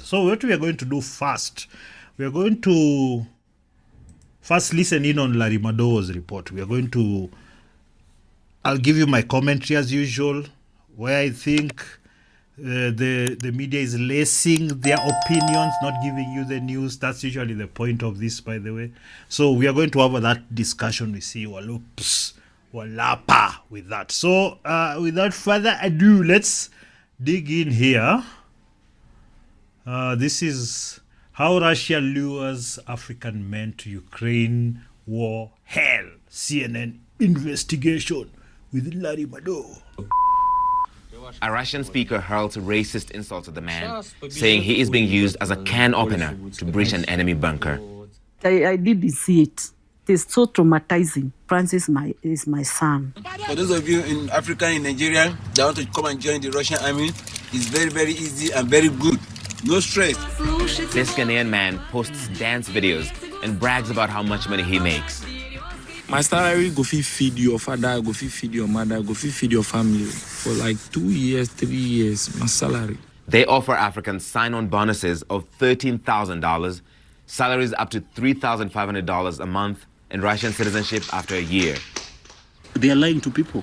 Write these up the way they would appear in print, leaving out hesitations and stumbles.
So what we are going to do first, we are going to first listen in on Larry Madowo's report. We are going to, I'll give you my commentary as usual, where I think the media is lacing their opinions, not giving you the news. That's usually the point of this, by the way. So we are going to have that discussion. We see Waloops, Walapa with that. So without further ado, let's dig in here. This is how Russia lures African men to Ukraine war hell. CNN investigation with Larry Madowo. A Russian speaker hurls racist insults at the man, saying he is being used as a can opener to breach an enemy bunker. I didn't see it. It is so traumatizing. Francis is my son. For those of you in Africa, in Nigeria, that want to come and join the Russian army, it's very, very easy and very good. No stress. This Kenyan man posts dance videos and brags about how much money he makes. My salary go feed your father, go feed your mother, go feed your family for like 2 years, 3 years. My salary. They offer Africans sign-on bonuses of $13,000, salaries up to $3,500 a month, and Russian citizenship after a year. They are lying to people.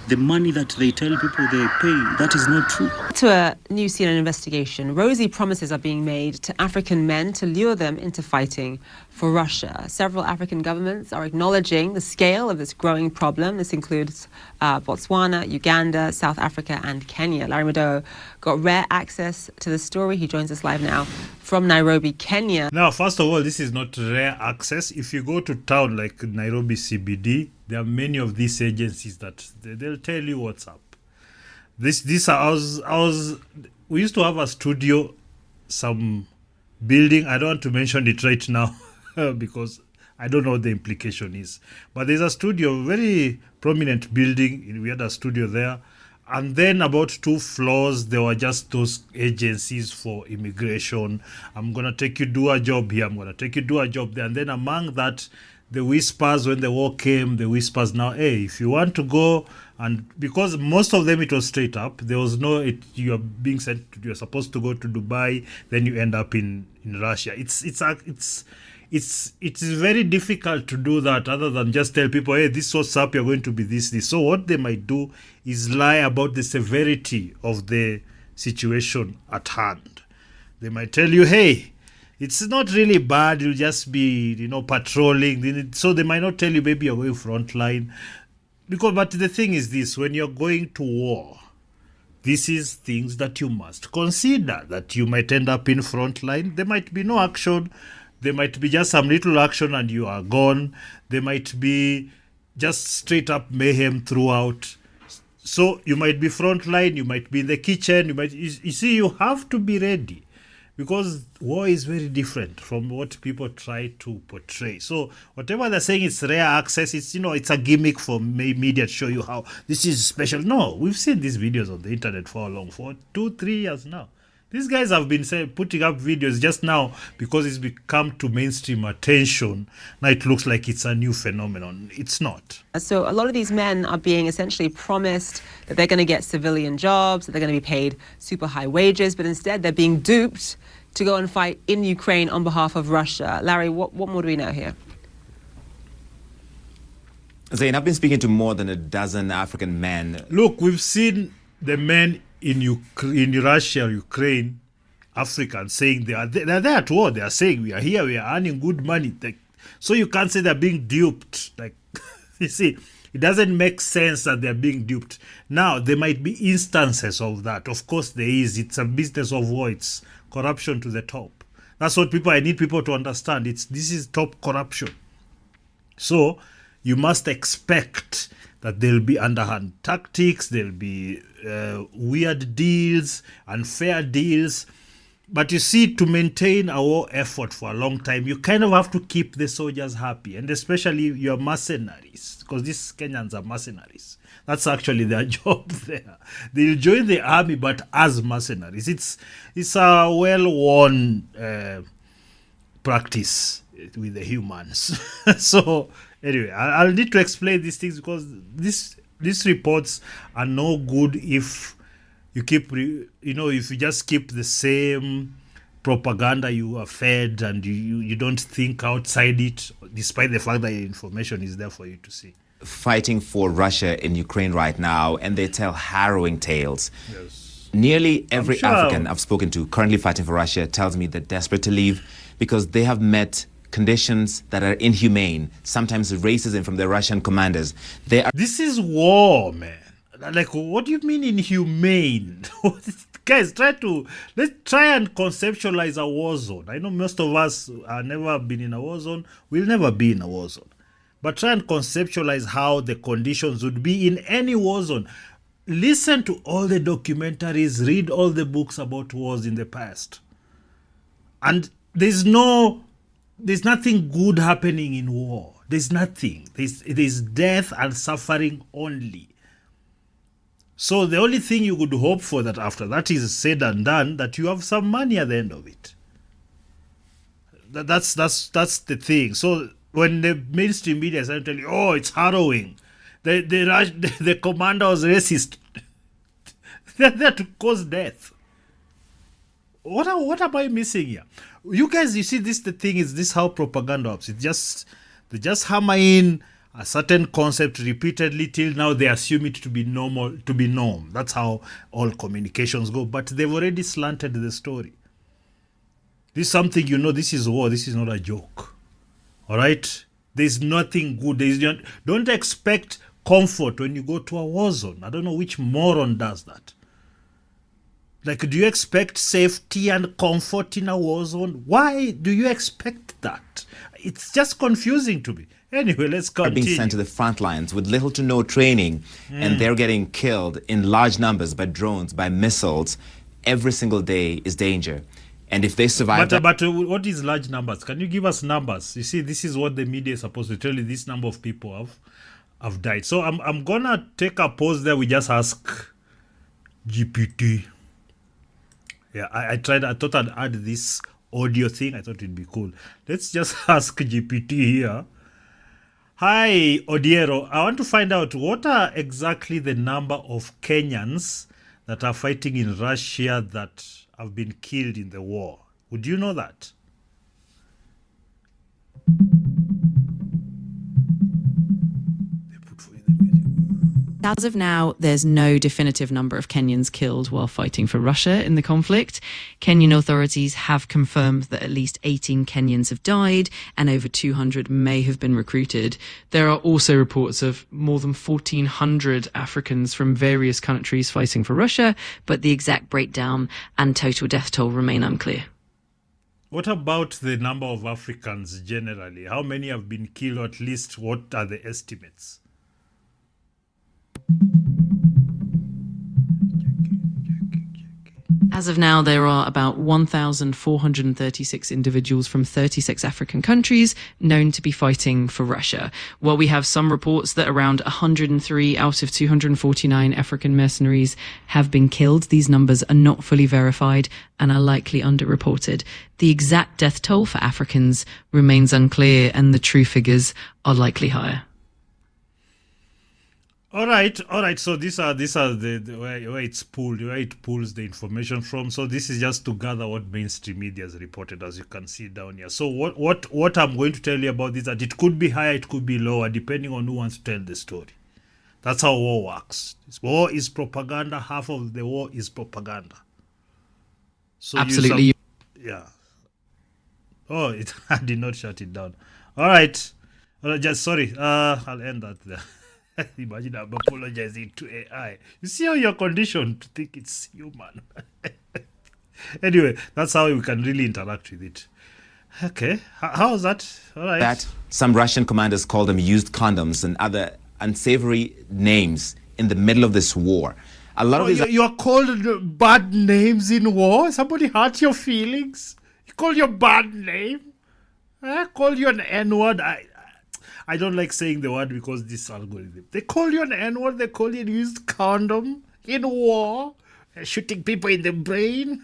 The money that they tell people they pay, that is not true. To a new CNN investigation, rosy promises are being made to African men to lure them into fighting for Russia. Several African governments are acknowledging the scale of this growing problem. This includes Botswana, Uganda, South Africa, and Kenya. Larry Madowo got rare access to the story. He joins us live now from Nairobi, Kenya. Now, first of all, this is not rare access. If you go to town like Nairobi CBD, there are many of these agencies that they'll tell you what's up. We used to have a studio, some building. I don't want to mention it right now because I don't know what the implication is. But there's a studio, very prominent building. We had a studio there. And then about 2 floors, there were just those agencies for immigration. I'm going to take you do a job here. I'm going to take you do a job there. And then among that, the whispers, when the war came, the whispers now, hey, if you want to go, and because most of them it was straight up, there was no, you're being sent, you're supposed to go to Dubai, then you end up in Russia. It's very difficult to do that other than just tell people, hey, this is what's up, you're going to be this. So what they might do is lie about the severity of the situation at hand. They might tell you, hey, it's not really bad, you'll just be, patrolling. So they might not tell you, maybe you're going frontline. But the thing is this, when you're going to war, this is things that you must consider, that you might end up in frontline. There might be no action. There might be just some little action and you are gone. There might be just straight up mayhem throughout. So you might be frontline, you might be in the kitchen. You see, you have to be ready. Because war is very different from what people try to portray. So whatever they're saying it's rare access, it's a gimmick for media to show you how this is special. No, we've seen these videos on the internet for how long? For 2-3 years now. These guys have been putting up videos just now because it's become to mainstream attention. Now it looks like it's a new phenomenon. It's not. So a lot of these men are being essentially promised that they're going to get civilian jobs, that they're going to be paid super high wages, but instead they're being duped to go and fight in Ukraine on behalf of Russia. Larry, what more do we know here? Zain, I've been speaking to more than a dozen African men. Look, we've seen the men in Russia, Ukraine, Africans saying they're there at war. They are saying we are here, we are earning good money. So you can't say they're being duped. You see, it doesn't make sense that they're being duped. Now, there might be instances of that. Of course there is. It's a business of war. It's corruption to the top. That's what I need people to understand. This is top corruption. So you must expect that there'll be underhand tactics, there'll be weird deals, unfair deals. But you see, to maintain a war effort for a long time, you kind of have to keep the soldiers happy, and especially your mercenaries, because these Kenyans are mercenaries. That's actually their job there. They'll join the army, but as mercenaries. It's a well-worn practice with the humans. So anyway, I'll need to explain these things because these reports are no good if you keep, if you just keep the same propaganda you are fed, and you don't think outside it, despite the fact that your information is there for you to see. Fighting for Russia in Ukraine right now, and they tell harrowing tales. Yes. Nearly every sure. African I've spoken to currently fighting for Russia tells me they're desperate to leave because they have met conditions that are inhumane, sometimes racism from the Russian commanders. This is war, man. Like, what do you mean inhumane? Guys, let's try and conceptualize a war zone. I know most of us have never been in a war zone. We'll never be in a war zone. But try and conceptualize how the conditions would be in any war zone. Listen to all the documentaries, read all the books about wars in the past. And there's nothing good happening in war. There's nothing. There's death and suffering only. So the only thing you could hope for that after that is said and done, that you have some money at the end of it. That's the thing. So when the mainstream media started telling you, oh, it's harrowing, the commander was racist, they're there to cause death. What am I missing here? You guys, you see, the thing is, this how propaganda works. They just hammer in a certain concept repeatedly till now they assume it to be normal, to be norm. That's how all communications go. But they've already slanted the story. This is something, this is war. This is not a joke. All right? There's nothing good. Don't expect comfort when you go to a war zone. I don't know which moron does that. Like, do you expect safety and comfort in a war zone? Why do you expect that? It's just confusing to me. Anyway, let's continue. Are being sent to the front lines with little to no training, and they're getting killed in large numbers by drones, by missiles. Every single day is danger. And if they survive... But what is large numbers? Can you give us numbers? You see, this is what the media is supposed to tell you. This number of people have died. So I'm going to take a pause there. We just ask GPT. Yeah, I thought I'd add this audio thing. I thought it'd be cool. Let's just ask GPT here. Hi, Odiero. I want to find out what are exactly the number of Kenyans that are fighting in Russia that have been killed in the war. Would you know that? As of now, there's no definitive number of Kenyans killed while fighting for Russia in the conflict. Kenyan authorities have confirmed that at least 18 Kenyans have died and over 200 may have been recruited. There are also reports of more than 1,400 Africans from various countries fighting for Russia, but the exact breakdown and total death toll remain unclear. What about the number of Africans generally? How many have been killed, or at least what are the estimates? As of now, there are about 1,436 individuals from 36 African countries known to be fighting for Russia. While we have some reports that around 103 out of 249 African mercenaries have been killed, these numbers are not fully verified and are likely underreported. The exact death toll for Africans remains unclear, and the true figures are likely higher. All right. So these are the where it's pulled, where it pulls the information from. So this is just to gather what mainstream media has reported, as you can see down here. So what I'm going to tell you about this, that it could be higher, it could be lower, depending on who wants to tell the story. That's how war works. War is propaganda. Half of the war is propaganda. So absolutely. Yeah. Oh, I did not shut it down. All right. Sorry. I'll end that there. Imagine I'm apologizing to AI. You see how you're conditioned to think it's human. Anyway, that's how we can really interact with it. Okay, how's that? All right. That some Russian commanders call them used condoms and other unsavory names in the middle of this war. A lot of these you are called bad names in war? Somebody hurt your feelings? You call your bad name? Call you an N-word? I don't like saying the word because this algorithm. They call you an N-word, they call you a used condom in war, shooting people in the brain.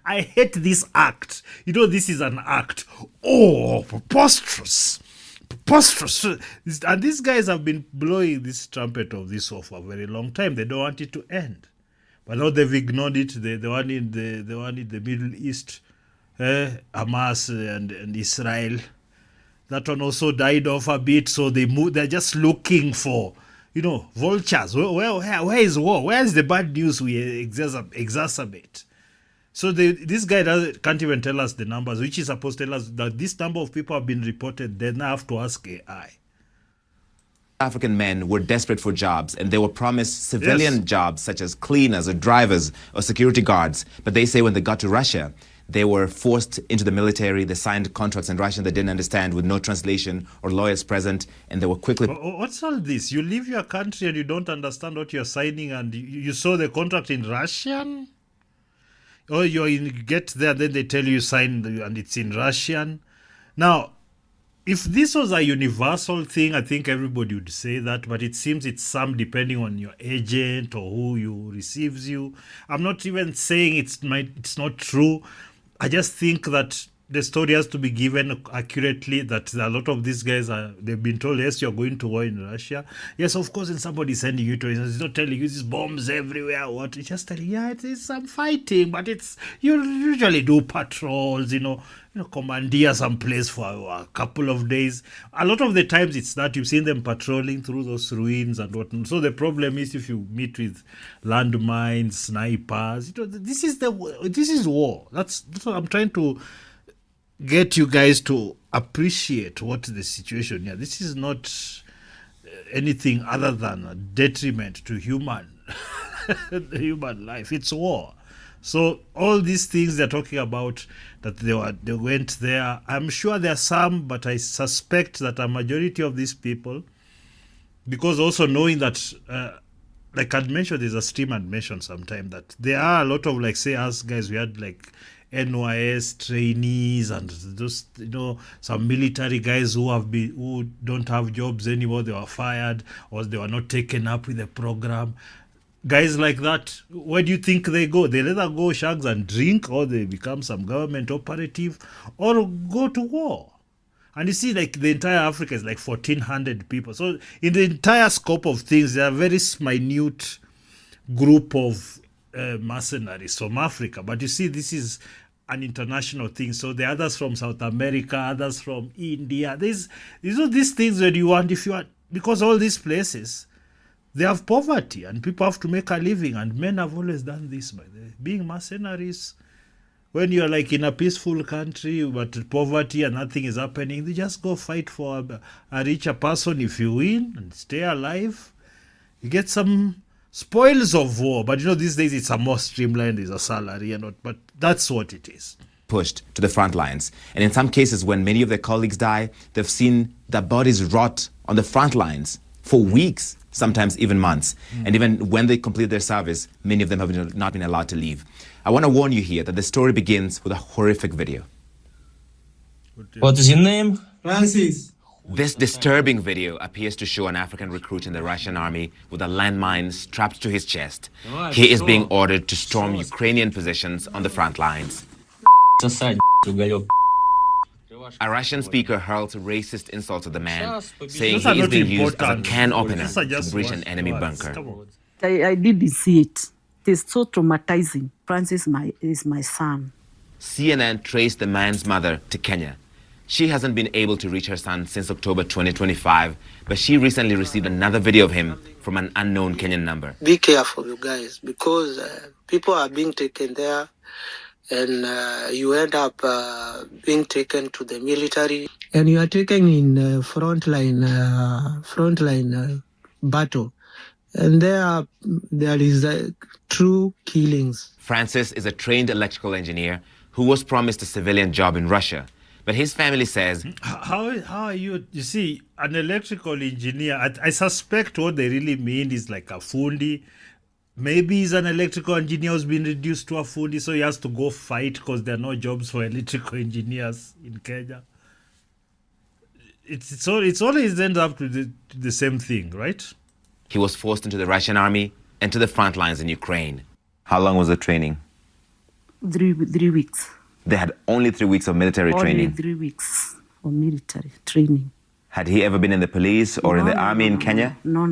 I hate this act. This is an act. Oh, preposterous. And these guys have been blowing this trumpet of this war for a very long time. They don't want it to end. But now they've ignored it. The one in the Middle East, Hamas and Israel, that one also died off a bit. So they're just looking for, vultures. Where is war? Where is the bad news we exacerbate? So this guy can't even tell us the numbers, which is supposed to tell us that this number of people have been reported. They now have to ask AI. African men were desperate for jobs, and they were promised civilian jobs such as cleaners or drivers or security guards. But they say when they got to Russia, they were forced into the military. They signed contracts in Russian they didn't understand with no translation or lawyers present, and they were quickly... What's all this? You leave your country and you don't understand what you're signing, and you saw the contract in Russian? Or you get there, then they tell you sign and it's in Russian. Now, if this was a universal thing, I think everybody would say that, but it seems it's some depending on your agent or who receives you. I'm not even saying it's not true. I just think that the story has to be given accurately, that a lot of these guys they've been told, yes, you're going to war in Russia. Yes, of course, and somebody's sending you to it. It's not telling you there's bombs everywhere. What? It's just telling you, yeah, it's some fighting, but you usually do patrols, commandeer some place for a couple of days. A lot of the times it's that you've seen them patrolling through those ruins and whatnot. So the problem is if you meet with landmines, snipers, this is war. That's what I'm trying to get you guys to appreciate what the situation here. This is not anything other than a detriment to human life. It's war. So all these things they're talking about, that they went there, I'm sure there are some, but I suspect that a majority of these people, because also knowing that like I'd mentioned, there's a stream I'd mentioned sometime, that there are a lot of, like, say us guys, we had like NYS trainees and those, some military guys who don't have jobs anymore. They were fired or they were not taken up with the program. Guys like that, where do you think they go? They either go shags and drink, or they become some government operative, or go to war. And you see, like, the entire Africa is like 1,400 people. So in the entire scope of things, there are a very minute group of mercenaries from Africa. But you see, this is an international thing. So there are others from South America, others from India. These are these things that you want, because all these places, they have poverty and people have to make a living, and men have always done this by being mercenaries. When you're like in a peaceful country but poverty and nothing is happening, they just go fight for a richer person. If you win and stay alive, you get some spoils of war. But these days it's a more streamlined, there's a salary and what, but that's what it is. Pushed to the front lines. And in some cases, when many of their colleagues die, they've seen their bodies rot on the front lines for weeks, sometimes even months. And even when they complete their service, many of them have not been allowed to leave. I want to warn you here that the story begins with a horrific video. What is your name? Francis. This disturbing video appears to show an African recruit in the Russian army with a landmine strapped to his chest. He is being ordered to storm Ukrainian positions on the front lines. A Russian speaker hurls racist insults at the man, saying he is being used as a can opener to breach an enemy bunker. I didn't see it. It is so traumatizing. Francis is my son. CNN traced the man's mother to Kenya. She hasn't been able to reach her son since October 2025, but she recently received another video of him from an unknown Kenyan number. Be careful, you guys, because people are being taken there, and you end up being taken to the military, and you are taken in frontline battle, and there is true killings. Francis is a trained electrical engineer who was promised a civilian job in Russia, but his family says... How are you? You see, an electrical engineer, I suspect what they really mean is like a fundi. Maybe he's an electrical engineer who's been reduced to a fundi, so he has to go fight because there are no jobs for electrical engineers in Kenya. It's always ends up to the same thing, right? He was forced into the Russian army and to the front lines in Ukraine. How long was the training? 3 weeks. They had only 3 weeks of military training? Only 3 weeks of military training. Had he ever been in the police or in the army in Kenya? No.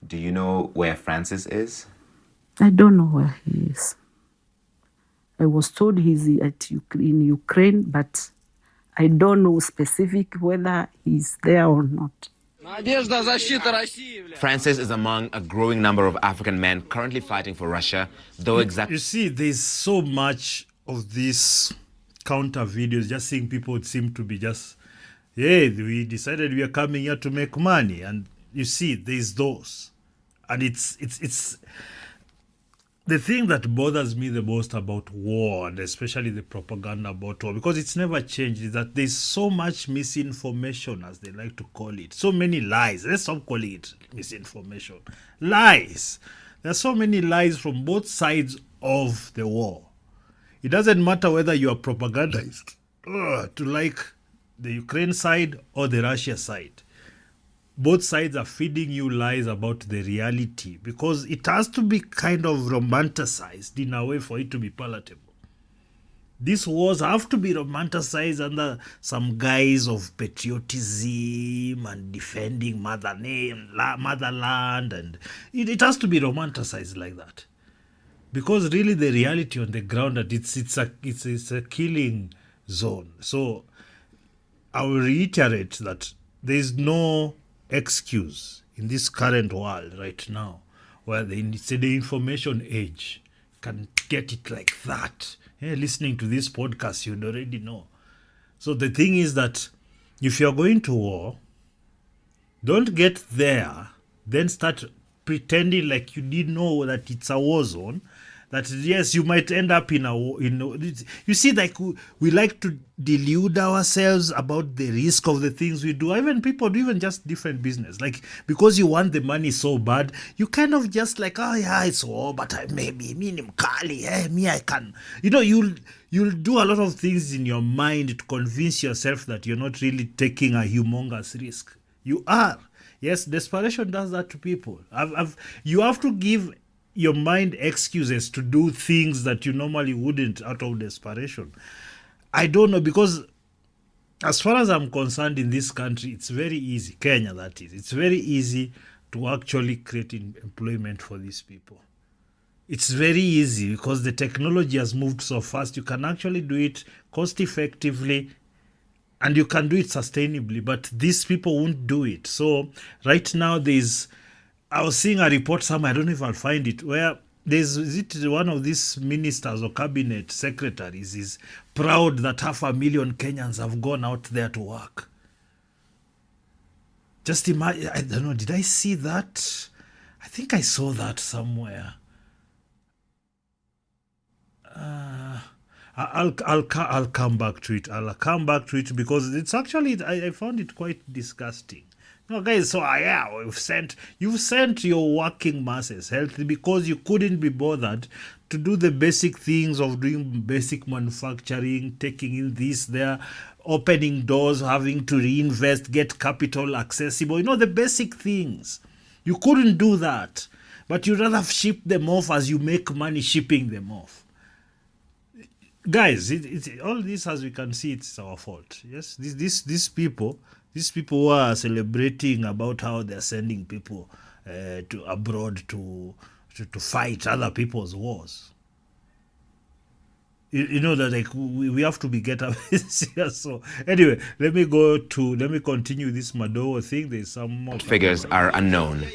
Do you know where Francis is? I don't know where he is. I was told he's in Ukraine, but I don't know specific whether he's there or not. Francis is among a growing number of African men currently fighting for Russia, though You see, there's so much of these counter videos, just seeing people seem to be just, hey, we decided we are coming here to make money. And you see, there's those. And it's the thing that bothers me the most about war, and especially the propaganda about war, because it's never changed, is that there's so much misinformation, as they like to call it. So many lies. Let's stop calling it misinformation. Lies. There's so many lies from both sides of the war. It doesn't matter whether you are propagandized to like the Ukraine side or the Russia side. Both sides are feeding you lies about the reality, because it has to be kind of romanticized in a way for it to be palatable. These wars have to be romanticized under some guise of patriotism and defending motherland, and it has to be romanticized like that. Because really the reality on the ground, that it's a killing zone. So I will reiterate that there is no excuse in this current world right now, where the information age can get it like that. Listening to this podcast, you'd already know. So the thing is that if you're going to war, don't get there, then start pretending like you didn't know that it's a war zone, that yes, you might end up in a war. You see, like we like to delude ourselves about the risk of the things we do. Even people do even just different business. Like, because you want the money so bad, you kind of just like, oh yeah, it's war, but I maybe I can. You'll do a lot of things in your mind to convince yourself that you're not really taking a humongous risk. You are. Yes, desperation does that to people. You have to give your mind excuses to do things that you normally wouldn't out of desperation. I don't know, because as far as I'm concerned, in this country, it's very easy, Kenya that is, it's very easy to actually create employment for these people. It's very easy because the technology has moved so fast. You can actually do it cost effectively, and you can do it sustainably, but these people won't do it. So right now I was seeing a report somewhere, I don't know if I'll find it, where is it one of these ministers or cabinet secretaries is proud that 500,000 Kenyans have gone out there to work. Just imagine, I don't know, did I see that? I think I saw that somewhere. I'll come back to it. I'll come back to it because it's actually, I found it quite disgusting. No, guys, so yeah, you've sent your working masses healthy because you couldn't be bothered to do the basic things of doing basic manufacturing, taking in this, there, opening doors, having to reinvest, get capital accessible, the basic things. You couldn't do that, but you'd rather ship them off as you make money shipping them off. Guys, all this, as we can see, it's our fault. Yes, these people who are celebrating about how they're sending people to abroad to fight other people's wars. You know that, like, we have to be get up here. So anyway, let me continue this Madowo thing. There's some more figures are unknown.